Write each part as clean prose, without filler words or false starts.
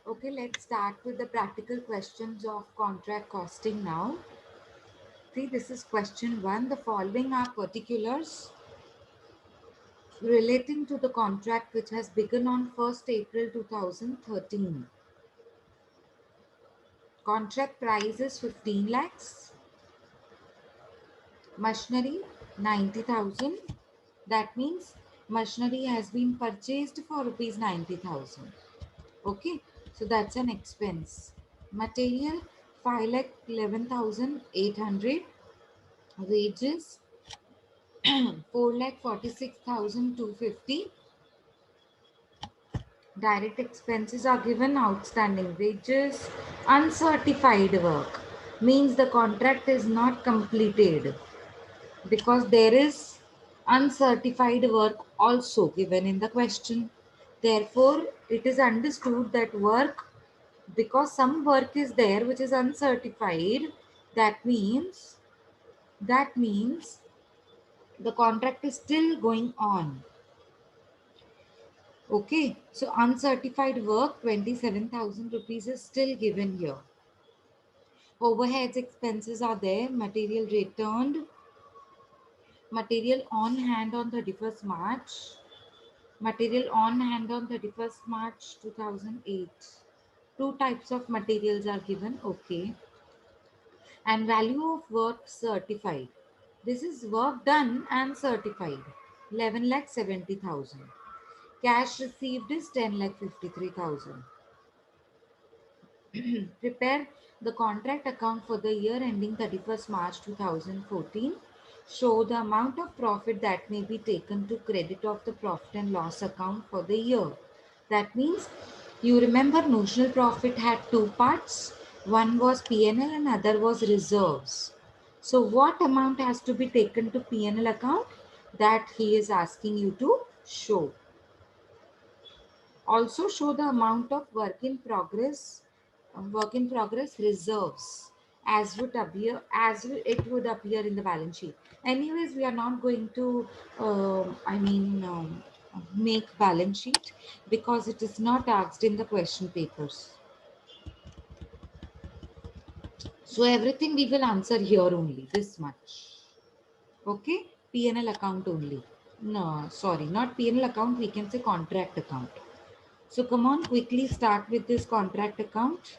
Okay, let's start with the practical questions of contract costing now. See, this is question 1. The following are particulars relating to the contract which has begun on 1st April 2013. Contract price is 15 lakhs. Machinery 90,000. That means machinery has been purchased for rupees 90,000. Okay, so that's an expense. Material 5 lakh 11,800. Wages 4 lakh 46,250. Direct expenses are given. Outstanding wages. Uncertified work means the contract is not completed because there is uncertified work also given in the question. Therefore, it is understood that work, because some work is there which is uncertified, that means the contract is still going on. Okay, so uncertified work 27,000 rupees is still given here. Overheads expenses are there. Material returned, material on hand on 31st March, material on hand on 31st March 2008. Two types of materials are given. Okay, and value of work certified. This is work done and certified. 11 lakh 70,000. Cash received is 10 lakh 53,000. Prepare the contract account for the year ending 31st March 2014. Show the amount of profit that may be taken to credit of the profit and loss account for the year. That means you remember notional profit had two parts. One was P&L and other was reserves. So what amount has to be taken to P&L account? That he is asking you to show. Also show the amount of work in progress reserves as it would appear in the balance sheet. Anyways, we are not going to make balance sheet because it is not asked in the question papers. So everything we will answer here only, this much. Okay, P&L account only. No, sorry, not P&L account, we can say contract account. So come on, quickly start with this contract account.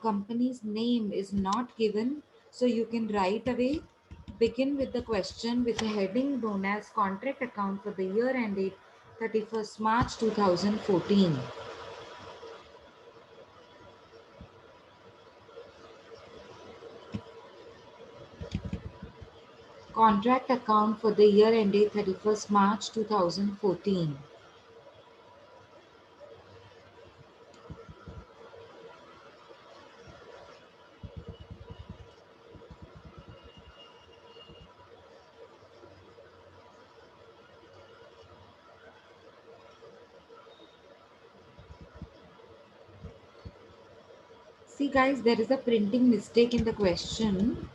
Company's name is not given, so you can right away begin with the question with a heading known as contract account for the year ended 31st March 2014. Contract account for the year ended 31st March 2014. See guys, there is a printing mistake in the question.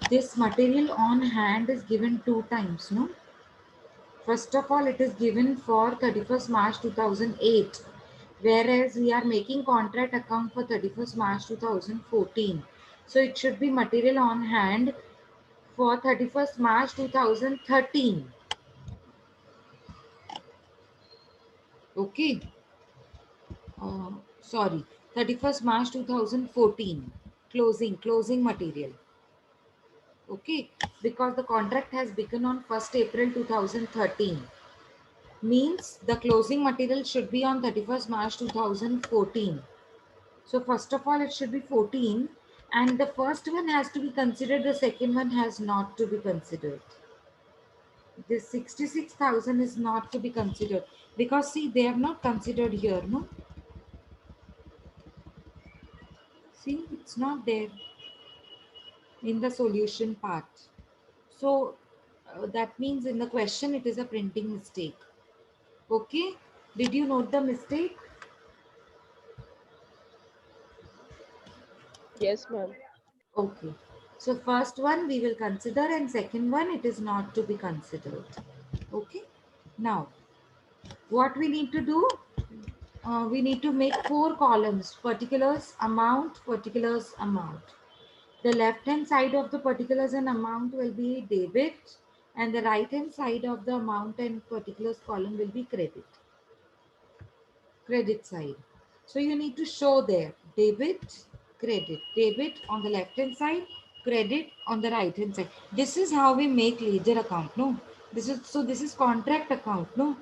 This material on hand is given two times, no? First of all, it is given for 31st March 2008, whereas we are making contract account for 31st March 2014. So it should be material on hand for 31st March 2013. Okay. Sorry, 31st March 2014. Closing material. Okay, because the contract has begun on 1st April 2013. Means the closing material should be on 31st March 2014. So first of all, it should be 14, and the first one has to be considered, the second one has not to be considered. This 66,000 is not to be considered because see, they have not considered here, no? See, it's not there in the solution part. So that means in the question, it is a printing mistake. Okay, did you note the mistake? Yes, ma'am. Okay. So first one we will consider and second one it is not to be considered. Okay. Now what we need to do? we need to make 4 columns: particulars, amount, particulars, amount. The left hand side of the particulars and amount will be debit, and the right hand side of the amount and particulars column will be credit side. So you need to show there debit, debit on the left hand side, credit on the right hand side. This is how we make ledger account. No, this is contract account. No,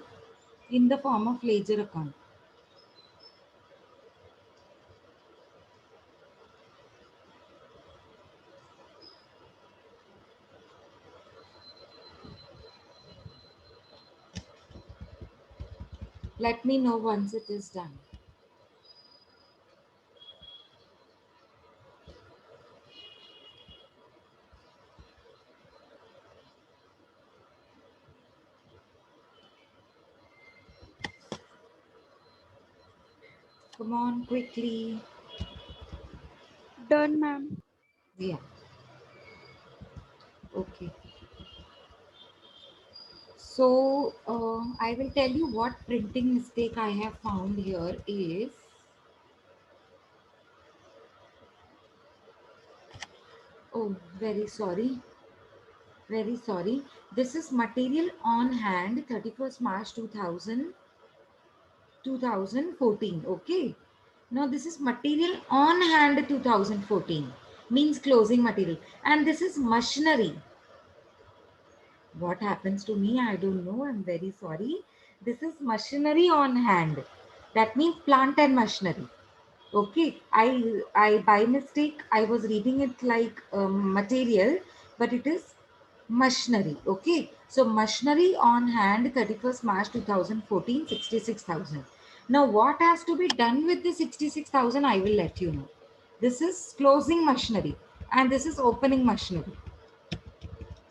in the form of ledger account. Let me know once it is done. Come on, quickly. Done, ma'am. Yeah. Okay. So I will tell you what printing mistake I have found here is, oh, very sorry. Very sorry. This is material on hand 31st March 2014. Okay. Now this is material on hand 2014, means closing material. And this is machinery. What happens to me? I don't know. I'm very sorry. This is machinery on hand. That means plant and machinery. Okay, I by mistake I was reading it like material, but it is machinery. Okay, so machinery on hand 31st March 2014, 66,000. Now what has to be done with the 66,000? I will let you know. This is closing machinery and this is opening machinery.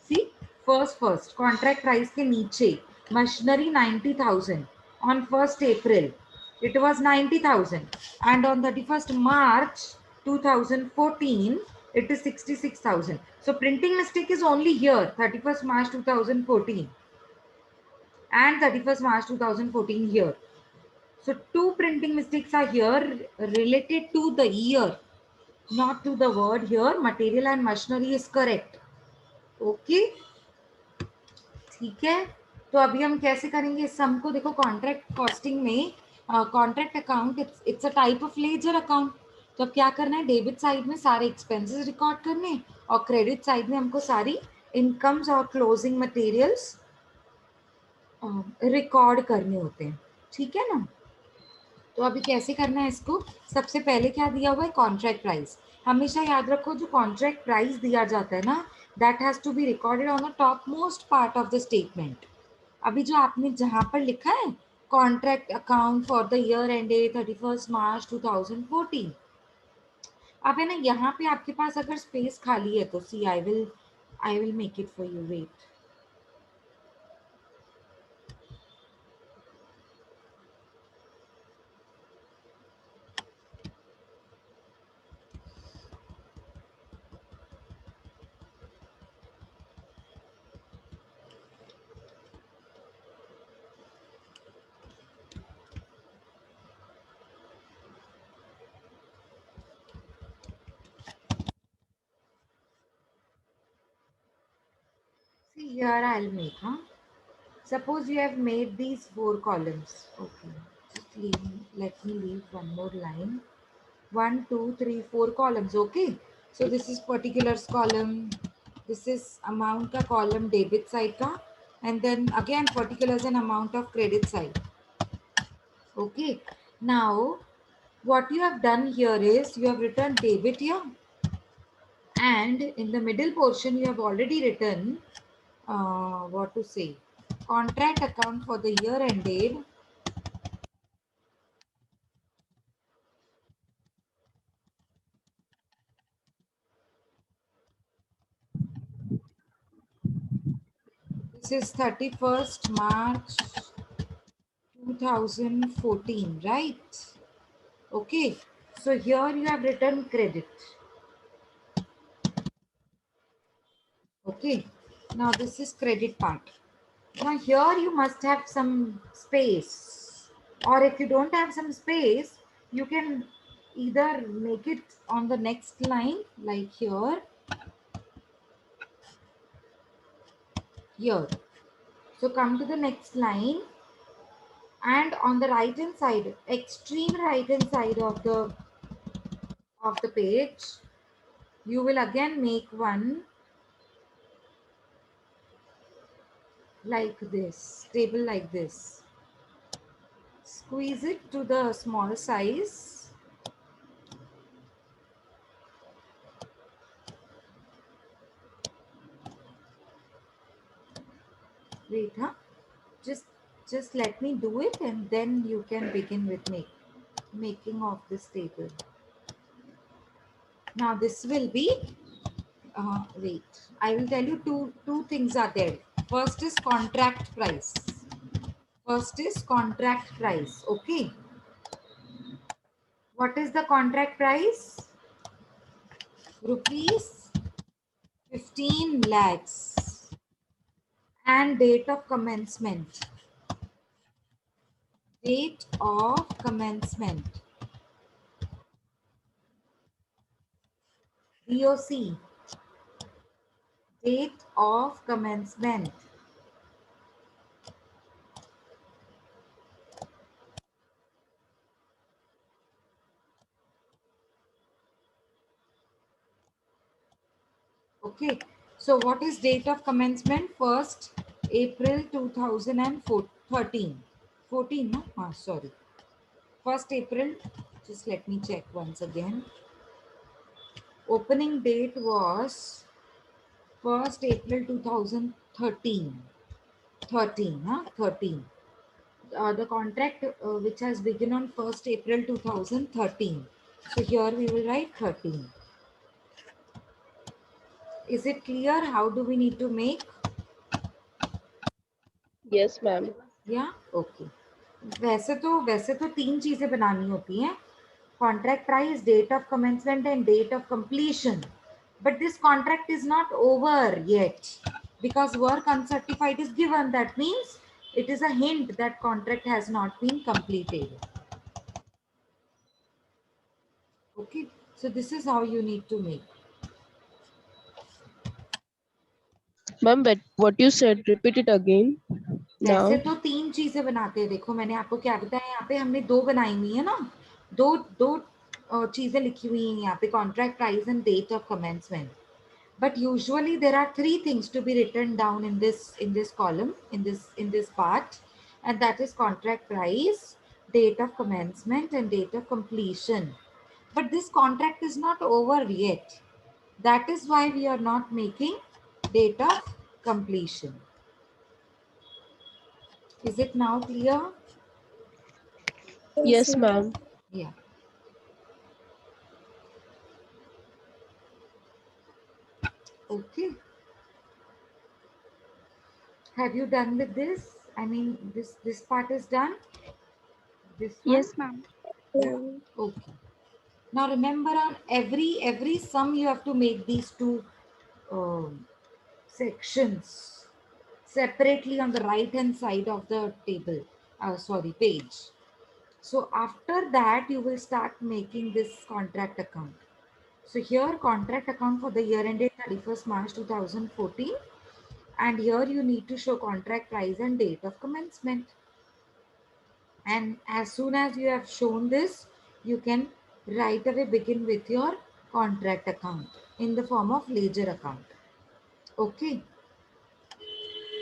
See, first contract price के नीचे machinery 90,000 on 1st April it was 90,000, and on 31st March 2014 it is 66,000. So printing mistake is only here 31st March 2014 and 31st March 2014 here. So two printing mistakes are here related to the year, not to the word here. Material and machinery is correct. Okay. ठीक है, तो अभी हम कैसे करेंगे इस सम को? देखो कॉन्ट्रैक्ट कॉस्टिंग में contract account it's a type of ledger account. तो अब क्या करना है, डेबिट साइड में सारे एक्सपेंसेस रिकॉर्ड करने और क्रेडिट साइड में हमको सारी इनकम्स और क्लोजिंग मटेरियल्स रिकॉर्ड करने होते हैं. ठीक है ना? तो अभी कैसे करना है इसको? सबसे पहले क्या दिया हुआ है, कॉन्ट्रैक्ट प्राइस. हमेशा याद रखो जो कॉन्ट्रैक्ट प्राइस दिया जाता है ना, that has to be recorded on the top most part of the statement. अभी जो आपने जहां पर लिखा है contract account for the year ended 31st March 2014, अब है ना यहाँ पे आपके पास अगर स्पेस खाली है तो see I will make it for you. Wait. See here I'll make, huh? Suppose you have made these 4 columns. Okay, just let me leave one more line. 1, 2, 3, 4 columns. Okay, so this is particulars column. This is amount ka column debit side ka, and then again particulars and amount of credit side. Okay, now what you have done here is you have written debit here, and in the middle portion you have already written what to say, contract account for the year ended. This is 31st March 2014, right? Okay. So here you have written credit. Okay. Now this is credit part. Now here you must have some space. Or if you don't have some space, you can either make it on the next line, like here, here. So come to the next line, and on the right hand side, extreme right hand side of the page, you will again make one like this, table like this. Squeeze it to the small size. Wait, huh? Just just let me do it, and then you can begin with making of this table. Now this will be, wait, I will tell you two things are there. First is contract price. First is contract price. Okay. What is the contract price? Rupees 15 lakhs. And date of commencement. Date of commencement. DOC. Date of commencement. Okay. So what is date of commencement? 1st April 2013. 14, no? Sorry. 1st April. Just let me check once again. Opening date was 1st April 2013. 13, huh? 13. The contract which has begun on 1st April 2013. So here we will write 13. Is it clear? How do we need to make? Yes, ma'am. या okay वैसे तो तीन चीजें बनानी होती हैं contract price date of commencement and date of completion but this contract is not over yet because work uncertified is given, that means it is a hint that contract has not been completed. Okay, so this is how you need to make. Ma'am, but what you said, repeat it again वैसे now. तो तीन चीजें बनाते हैं, देखो मैंने आपको क्या बताया, यहाँ पे हमने दो बनाई हुई है ना, दो दो चीजें लिखी हुई हैं यहाँ पे, contract price and date of commencement. But usually there are three things to be written down in this column, in this part, and that is contract price, date of commencement, and date of completion. But this contract is not over yet. That is why we are not making date of completion. Is it now clear? Yes, ma'am. Yeah. Okay. Have you done with this? I mean, this part is done. This one. Yes, ma'am. Yeah. Okay. Now remember, on every sum you have to make these two sections separately on the right hand side of the table. Sorry, page. So after that, you will start making this contract account. So here, contract account for the year ended 31st March 2014. And here you need to show contract price and date of commencement. And as soon as you have shown this, you can right away begin with your contract account in the form of ledger account. Okay.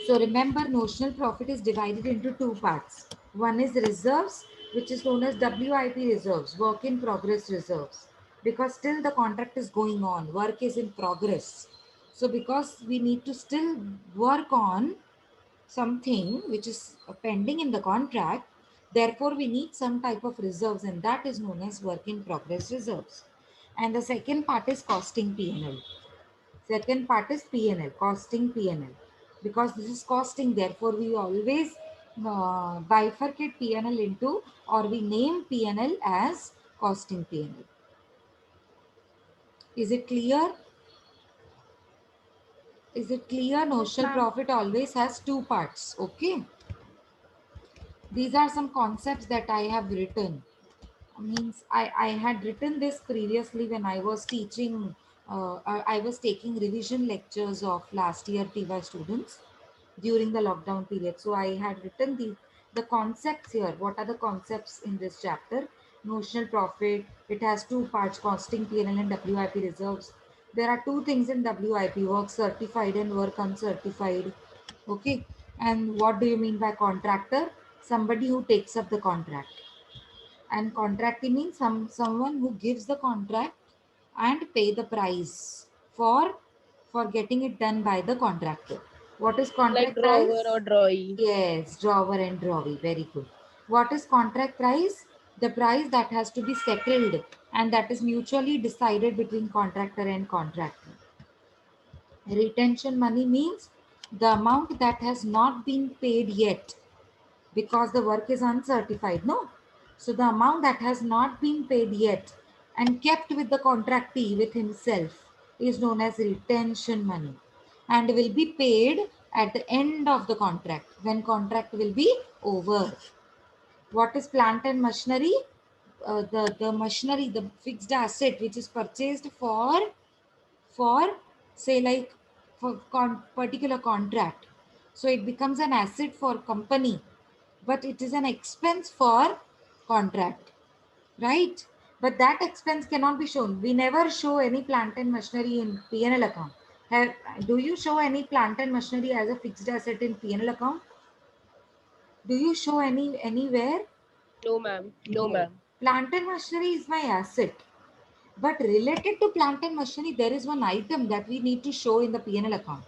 So remember, notional profit is divided into two parts. One is reserves, which is known as WIP reserves, work in progress reserves, because still the contract is going on, work is in progress. So because we need to still work on something which is pending in the contract, therefore we need some type of reserves, and that is known as work in progress reserves. And the second part is costing P&L. Second part is P&L, costing P&L. Because this is costing, therefore we always bifurcate P&L into, or we name P&L as costing P&L. Is it clear? Is it clear? Yes, Notional ma'am. profit always has two parts. Okay. These are some concepts that I have written. Means I had written this previously when I was teaching, I was taking revision lectures of last year TY students during the lockdown period. So I had written the concepts here. What are the concepts in this chapter? Notional profit. It has two parts: costing, P&L, and WIP reserves. There are two things in WIP: work certified and work uncertified. Okay. And what do you mean by contractor? Somebody who takes up the contract. And contracting means someone who gives the contract and pay the price for getting it done by the contractor. What is Like contract drawer price? or drawee. Yes, drawer and drawee. Very good. What is contract price? The price that has to be settled and that is mutually decided between contractor and contractor. Retention money means the amount that has not been paid yet because the work is uncertified, no? So the amount that has not been paid yet and kept with the contractee with himself is known as retention money and will be paid at the end of the contract when contract will be over. What is plant and machinery? The machinery, the fixed asset which is purchased for say like for particular contract. So it becomes an asset for company, but it is an expense for contract, right? But that expense cannot be shown. We never show any plant and machinery in P&L account. Have, do you show any plant and machinery as a fixed asset in P&L account? Do you show anywhere? No, ma'am. No, No. ma'am. Plant and machinery is my asset. But related to plant and machinery, there is one item that we need to show in the P&L account.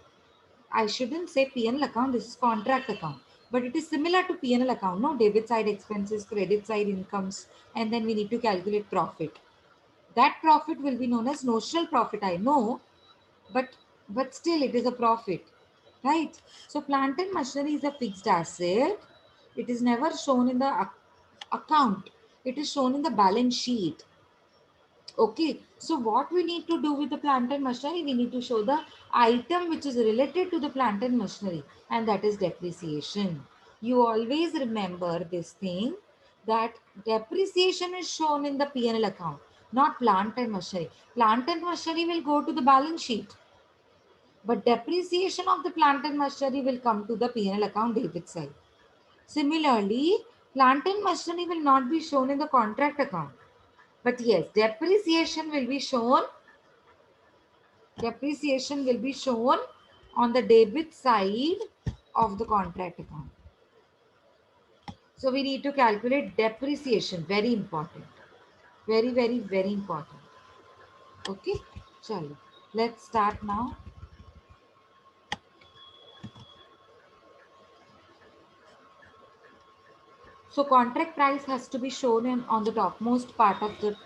I shouldn't say P&L account, this is contract account. But it is similar to P&L account, no? Debit side expenses, credit side incomes, and then we need to calculate profit. That profit will be known as notional profit, I know, but still it is a profit, right? So plant and machinery is a fixed asset. It is never shown in the account. It is shown in the balance sheet. Okay, so what we need to do with the plant and machinery, we need to show the item which is related to the plant and machinery, and that is depreciation. You always remember this thing that depreciation is shown in the P&L account, not plant and machinery. Plant and machinery will go to the balance sheet, but depreciation of the plant and machinery will come to the P&L account debit side. Similarly, plant and machinery will not be shown in the contract account. But yes, depreciation will be shown on the debit side of the contract account. So we need to calculate depreciation. Very important. Very, very, very important. Okay. Chalo. Let's start now. So contract price has to be shown on the topmost part of the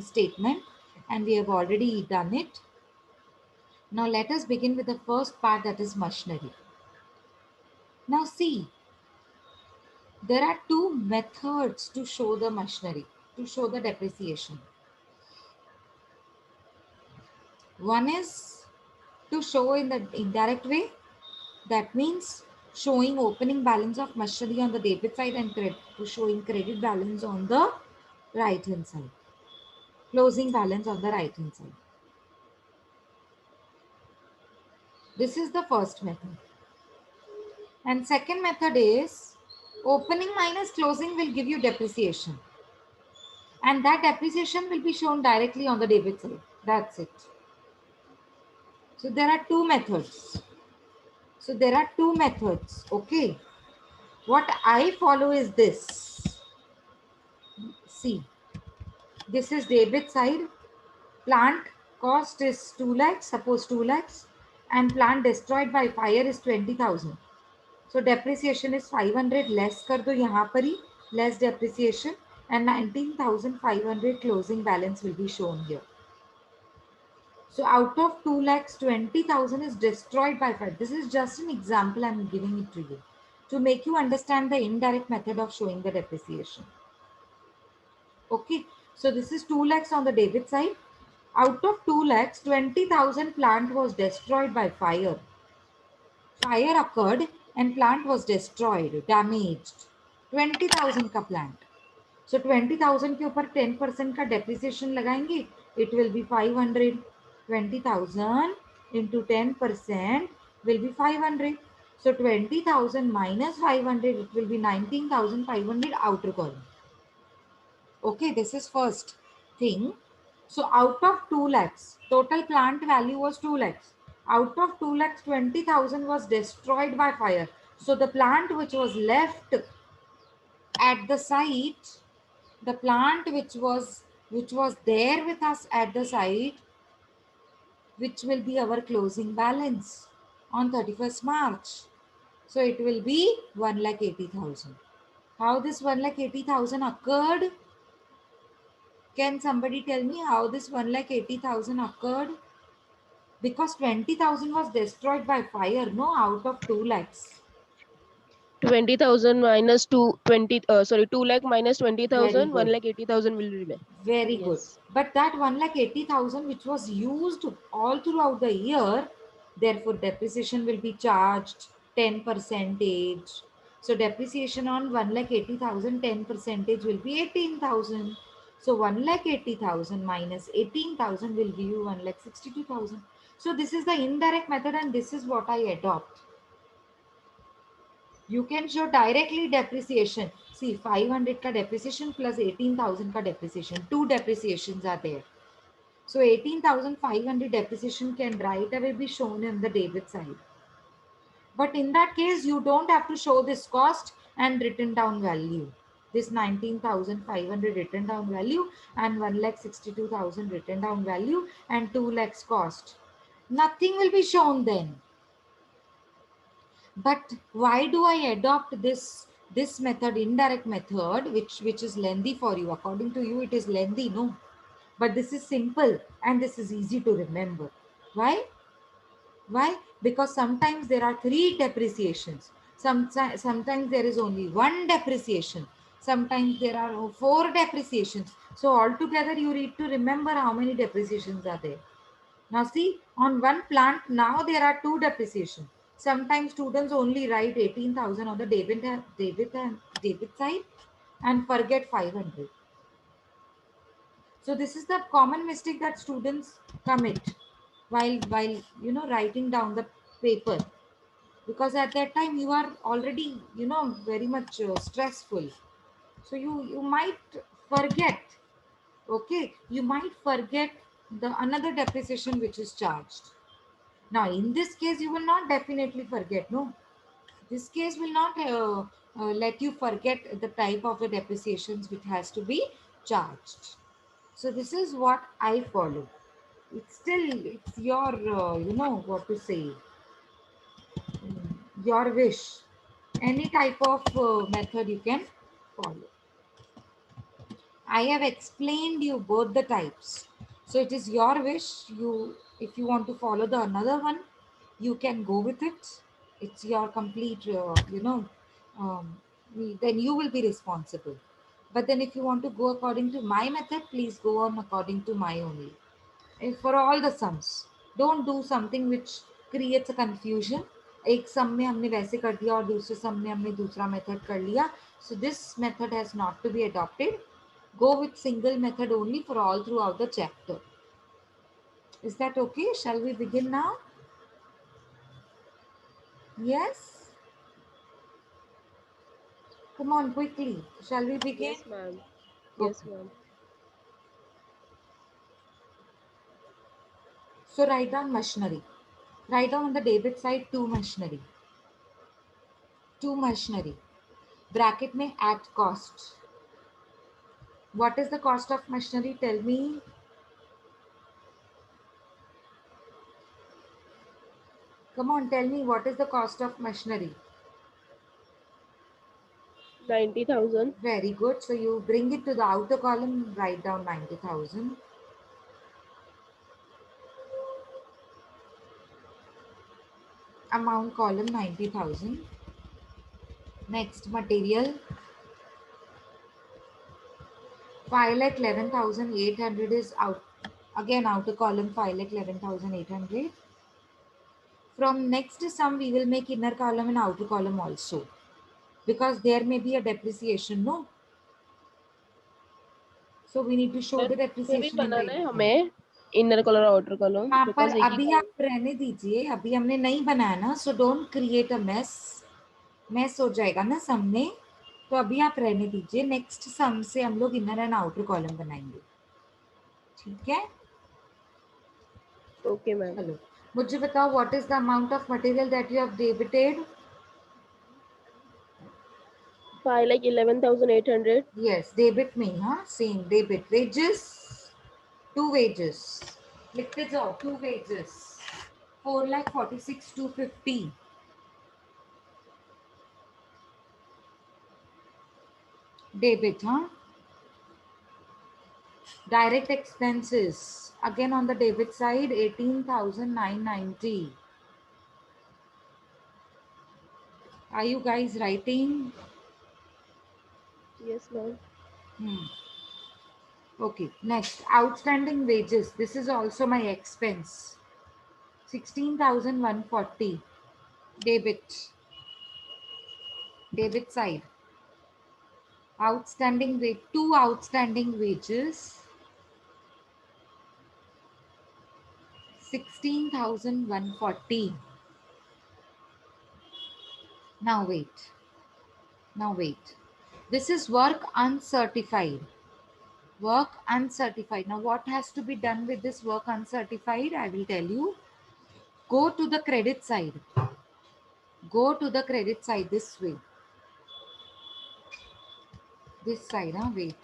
statement, and we have already done it. Now let us begin with the first part, that is machinery. Now see, there are two methods to show the machinery, to show the depreciation. One is to show in the indirect way. That means showing opening balance of machinery on the debit side and showing credit balance on the right hand side. Closing balance on the right hand side. This is the first method. And second method is opening minus closing will give you depreciation. And that depreciation will be shown directly on the debit side. That's it. So there are two methods. Okay. What I follow is this. See, this is debit side. Plant cost is 2 lakhs, suppose 2 lakhs, and plant destroyed by fire is 20,000. So depreciation is 500 less kar do yahan par hi, less depreciation, and 19,500 closing balance will be shown here. So out of 2 lakhs, 20,000 is destroyed by fire. This is just an example I'm giving it to you to make you understand the indirect method of showing the depreciation. Okay, so this is 2 lakhs on the debit side. Out of 2 lakhs, 20,000 plant was destroyed by fire. Fire occurred and plant was destroyed, damaged. 20,000 का plant. So 20,000 के ऊपर 10% का depreciation लगाएंगे, it will be 500. 20,000 into 10% will be 500. So 20,000 minus 500, it will be 19,500 outer column. Okay, this is first thing. So out of 2 lakhs, total plant value was 2 lakhs. Out of 2 lakhs, 20,000 was destroyed by fire. So the plant which was left at the site, the plant which was there with us at the site, which will be our closing balance on 31st March. So it will be 1,80,000. How this 1,80,000 occurred? Can somebody tell me how this 1,80,000 occurred? Because 20,000 was destroyed by fire, no, out of 2 lakhs. 20,000 minus 2 lakh minus Very 20,000, good. 1,80,000 will remain. Very good. Yes. But that 1,80,000 which was used all throughout the year, therefore depreciation will be charged 10 percentage. So depreciation on 1,80,000, 10 percentage will be 18,000. So 1,80,000 minus 18,000 will give you 1,62,000. So this is the indirect method, and this is what I adopt. You can show directly depreciation. See, 500 ka depreciation plus 18,000 ka depreciation. Two depreciations are there. So 18,500 depreciation can right away be shown in the debit side. But in that case, you don't have to show this cost and written down value. This 19,500 written down value and 1,62,000 written down value and 2 lakhs cost. Nothing will be shown then. But why do I adopt this method, indirect method, which is lengthy for you? According to you, it is lengthy, no? But this is simple and this is easy to remember. Why? Why? Because sometimes there are 3 depreciations. Sometimes there is only 1 depreciation. Sometimes there are 4 depreciations. So altogether you need to remember how many depreciations are there. Now see, on one plant, now there are 2 depreciation. Sometimes students only write 18,000 on the debit side and forget 500. So this is the common mistake that students commit while writing down the paper, because at that time you are already very much stressful. So you might forget. Okay, you might forget the another depreciation which is charged. Now, in this case, you will not definitely forget. No, this case will not let you forget the type of the depreciations which has to be charged. So this is what I follow. It's your what to say, your wish. Any type of method you can follow. I have explained you both the types. So it is your wish. If you want to follow the another one, you can go with it. It's your complete, um, then you will be responsible. But then if you want to go according to my method, please go on according to my only. And for all the sums, don't do something which creates a confusion. एक सम में हमने वैसे कर दिया और दूसरे सम में हमने दूसरा मेथड कर लिया. So this method has not to be adopted. Go with single method only for all throughout the chapter. Is that okay? Shall we begin now? Yes? Come on, quickly. Shall we begin? Yes, ma'am. Yes, Okay. ma'am. So write down machinery. Write down on the debit side 2 machinery. 2 machinery. Bracket में at cost. What is the cost of machinery? Tell me. Come on, tell me what is the cost of machinery? 90,000. Very good. So you bring it to the outer column, write down 90,000. Amount column 90,000. Next, material. 5,11,800 is out. Again, outer column 5,11,800. From next sum, we will make inner column and outer column also. because there may be a depreciation, no? So we need to show the इसमें भी depreciation in the बनाना है income. हमें inner column outer column यहाँ पर because एक ही अभी आप रहने दीजिए, अभी हमने नहीं बनाया ना, so don't create a mess हो जाएगा ना सम में, तो अभी आप रहने दीजिए, नेक्स्ट सम से हम लोग इनर एंड आउटर कॉलम बनाएंगे, ठीक है? ओके मैम चलो मुझे बताओ, what is the amount of material that you have debited? 5,11,800 yes, debit में, हाँ सेम डेबिट. वेजेस, 2 wages, लिखते जाओ, 2 wages, 4,46,250. Debit, huh? Direct expenses, again on the debit side, 18,990. Are you guys writing? Yes ma'am Okay, next, outstanding wages. This is also my expense. 16,140. Debit. Debit side. Outstanding wage, 2 outstanding wages. 16,140. Now wait. This is work uncertified. Work uncertified. Now what has to be done with this work uncertified? I will tell you. Go to the credit side. Go to the credit side this way. This side, huh? Wait.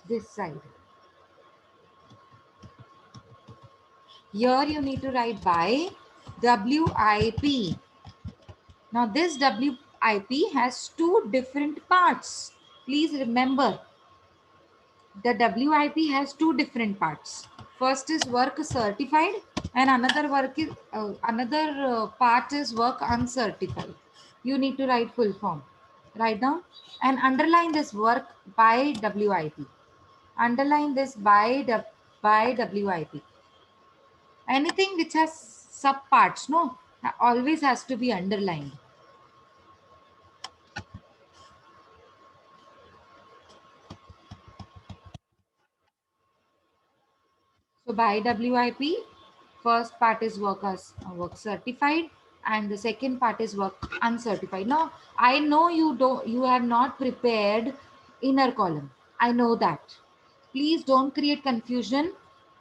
This side. Here you need to write by WIP. Now this WIP has 2 different parts. Please remember, the WIP has 2 different parts. First is work certified and another part is work uncertified. You need to write full form. Write down and underline this work by WIP. Underline this by WIP. Anything which has sub parts, no, always has to be underlined. So by WIP, first part is work certified and the second part is work uncertified. Now I know you have not prepared inner column. I know that. Please don't create confusion.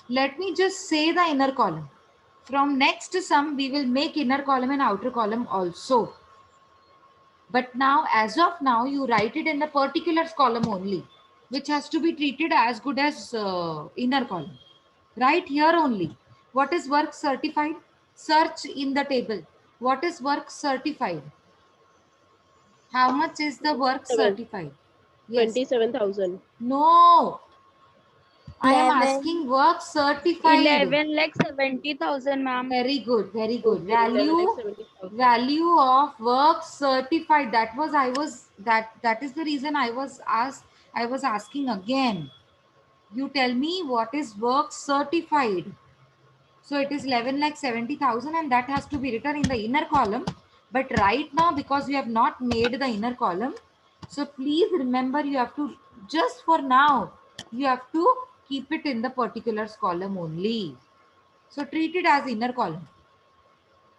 Let me just say the inner column. From next sum, we will make inner column and outer column also. But now, as of now, you write it in the particulars column only, which has to be treated as good as inner column. Right here only. What is work certified? Search in the table. What is work certified? How much is the work 7 certified? Yes. 27,000 No. I am 11, asking work certified. 11 lakh 70,000, ma'am. Very good. Very good. okay 11 Value lakh 70,000 value of work certified. That is the reason I was asking again. You tell me what is work certified. So it is 11 lakh 70,000 and that has to be written in the inner column. But right now, because we have not made the inner column, so please remember, you have to, just for now, you have to keep it in the particulars column only. So treat it as inner column.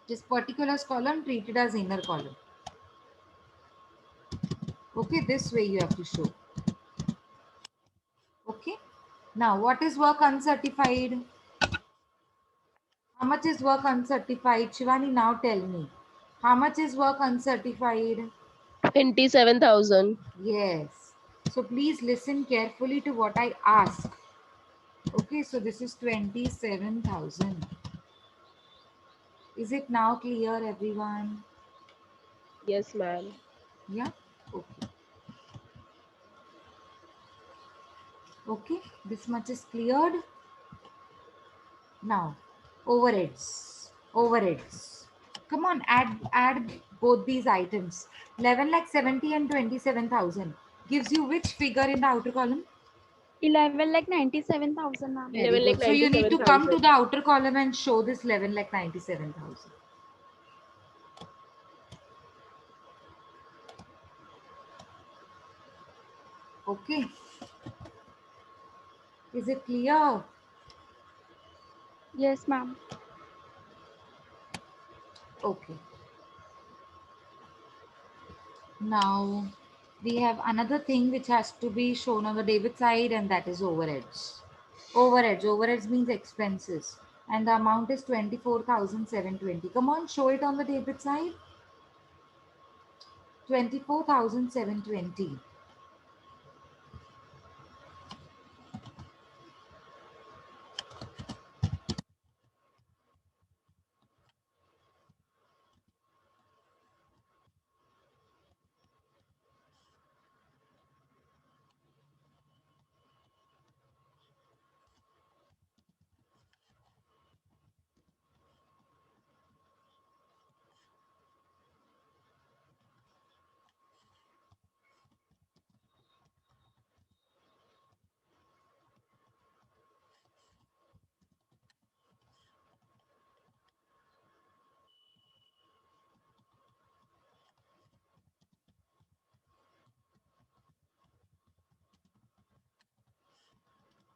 This particulars column, treat it as inner column. Okay, this way you have to show. Okay. Now, what is work uncertified? How much is work uncertified? Shivani, now tell me. How much is work uncertified? 27,000 Yes. So please listen carefully to what I ask. Okay, so this is 27,000. Is it now clear, everyone? yes ma'am Yeah? Okay. Okay, this much is cleared. Now, overheads. Overheads. Come on, add both these items. 11 lakh 70 and 27,000 gives you which figure in the outer column? 11 lakh 97,000, ma'am. very 11 lakh good. So you need to come to 97,000 the outer column and show this 11 lakh 97,000. Okay. Is it clear? Yes, ma'am. Okay. Now we have another thing which has to be shown on the debit side, and that is overheads. Overheads means expenses. And the amount is 24,720. Come on, show it on the debit side. 24,720.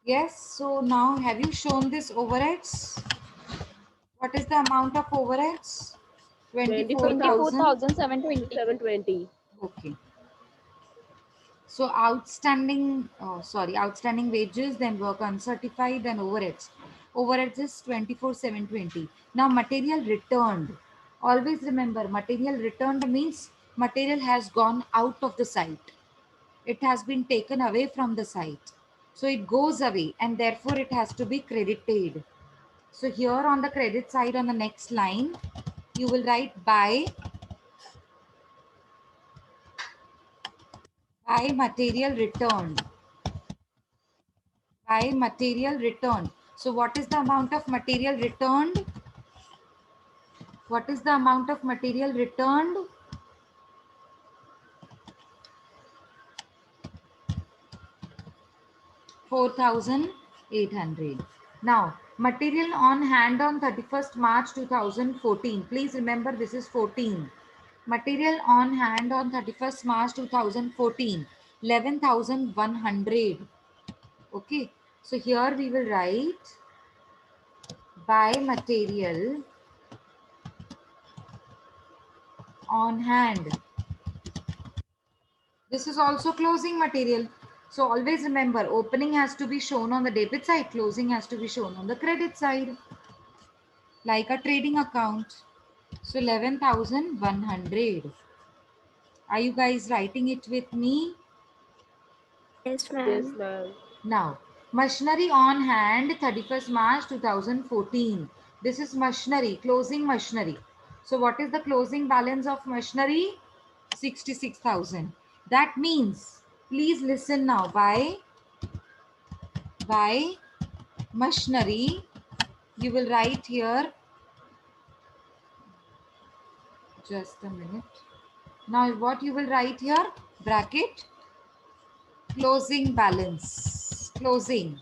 Yes, so now have you shown this overheads? What is the amount of overheads? 24,000. 24,720. 720. Okay. So outstanding wages, then work uncertified, then overheads. Overheads is 24,720. Now material returned. Always remember, material returned means material has gone out of the site. It has been taken away from the site. So it goes away and therefore it has to be credited. So here on the credit side on the next line, you will write by material returned. By material returned. So what is the amount of material returned? What is the amount of material returned? 4,800. Now, material on hand on 31st March 2014. Please remember this is 14. Material on hand on 31st March 2014. 11,100. Okay. So here we will write by material on hand. This is also closing material. So always remember, opening has to be shown on the debit side, closing has to be shown on the credit side, like a trading account. So 11,100. Are you guys writing it with me? Yes, Yes, ma'am. ma'am. Now, machinery on hand 31st March 2014. This is machinery, closing machinery. So what is the closing balance of machinery? 66,000. That means, please listen now, by machinery, you will write here, just a minute. Now what you will write here? Bracket, closing balance. Closing.